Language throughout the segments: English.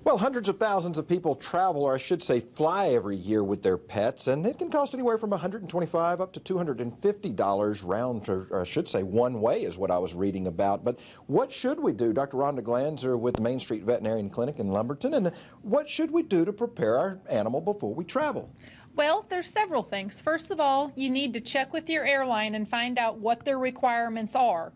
Well, hundreds of thousands of people travel, or I should say fly every year with their pets, and it can cost anywhere from $125 up to $250 round, or I should say one way is what I was reading about. But what should we do? Dr. Rhonda Glanzer with the Main Street Veterinary Clinic in Lumberton, and what should we do to prepare our animal before we travel? Well, there's several things. First of all, you need to check with your airline and find out what their requirements are.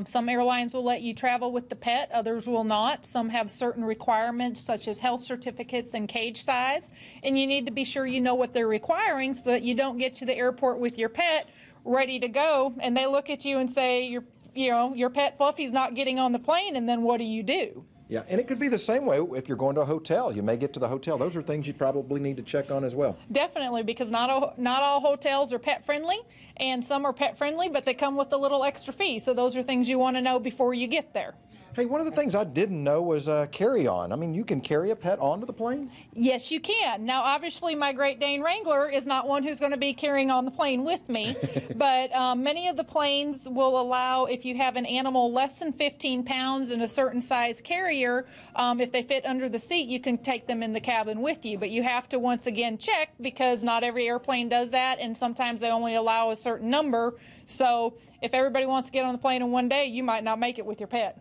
Some airlines will let you travel with the pet, others will not. Some have certain requirements such as health certificates and cage size, and you need to be sure you know what they're requiring so that you don't get to the airport with your pet ready to go and they look at you and say your pet Fluffy's not getting on the plane, and then what do you do? Yeah, and it could be the same way if you're going to a hotel. You may get to the hotel. Those are things you probably need to check on as well. Definitely, because not all hotels are pet friendly, and some are pet friendly, but they come with a little extra fee. So those are things you want to know before you get there. Hey, one of the things I didn't know was carry-on. I mean, you can carry a pet onto the plane? Yes, you can. Now, obviously, my Great Dane Wrangler is not one who's going to be carrying on the plane with me, but many of the planes will allow, if you have an animal less than 15 pounds in a certain size carrier, if they fit under the seat, you can take them in the cabin with you. But you have to, once again, check, because not every airplane does that, and sometimes they only allow a certain number. So if everybody wants to get on the plane in one day, you might not make it with your pet.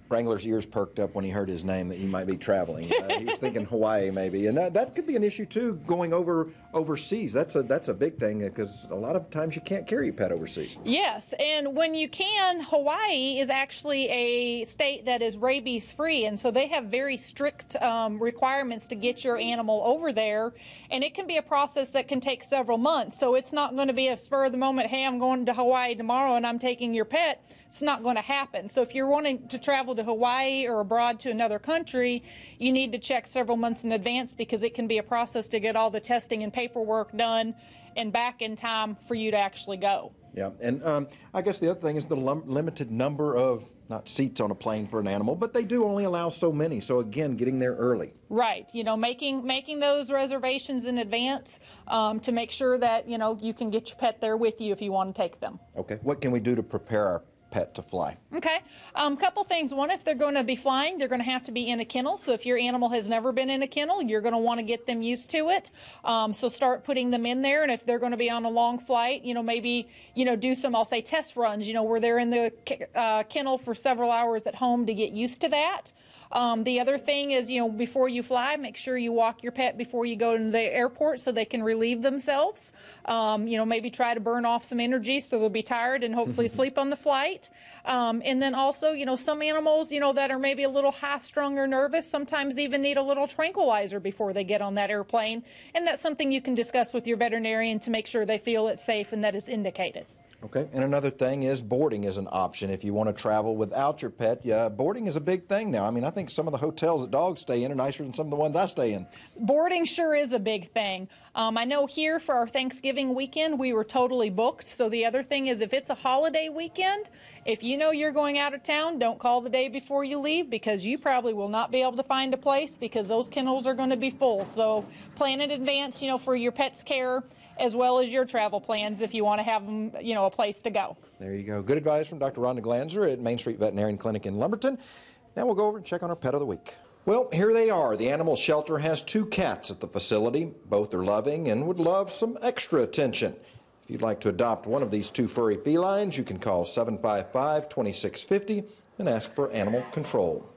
Wrangler's ears perked up when he heard his name that you might be traveling. He was thinking Hawaii maybe, and that could be an issue too, going overseas. That's a big thing, because a lot of times you can't carry a pet overseas. Yes, and when you can, Hawaii is actually a state that is rabies free, and so they have very strict requirements to get your animal over there, and it can be a process that can take several months. So it's not going to be a spur of the moment, hey, I'm going to Hawaii tomorrow and I'm taking your pet. It's not going to happen. So if you're wanting to travel to Hawaii or abroad to another country, you need to check several months in advance, because it can be a process to get all the testing and paperwork done and back in time for you to actually go. Yeah, and I guess the other thing is the limited number of, not seats on a plane for an animal, but they do only allow so many. So again, getting there early. Right. You know, making those reservations in advance to make sure that, you can get your pet there with you if you want to take them. Okay. What can we do to prepare our pet to fly? Okay, couple things. One, if they're going to be flying, they're going to have to be in a kennel. So if your animal has never been in a kennel, you're going to want to get them used to it. So start putting them in there. And if they're going to be on a long flight, maybe do some, I'll say, test runs, where they're in the kennel for several hours at home to get used to that. The other thing is, before you fly, make sure you walk your pet before you go to the airport so they can relieve themselves. Maybe try to burn off some energy so they'll be tired and hopefully sleep on the flight. And then also, some animals, that are maybe a little high-strung or nervous, sometimes even need a little tranquilizer before they get on that airplane. And that's something you can discuss with your veterinarian to make sure they feel it's safe and that it's indicated. Okay, and another thing is boarding is an option. If you want to travel without your pet, boarding is a big thing now. I mean, I think some of the hotels that dogs stay in are nicer than some of the ones I stay in. Boarding sure is a big thing. I know here for our Thanksgiving weekend, we were totally booked. So the other thing is, if it's a holiday weekend, if you know you're going out of town, don't call the day before you leave, because you probably will not be able to find a place, because those kennels are going to be full. So plan in advance, for your pet's care, as well as your travel plans if you want to have them, a place to go. There you go. Good advice from Dr. Rhonda Glanzer at Main Street Veterinary Clinic in Lumberton. Now we'll go over and check on our pet of the week. Well, here they are. The animal shelter has 2 cats at the facility. Both are loving and would love some extra attention. If you'd like to adopt one of these 2 furry felines, you can call 755-2650 and ask for animal control.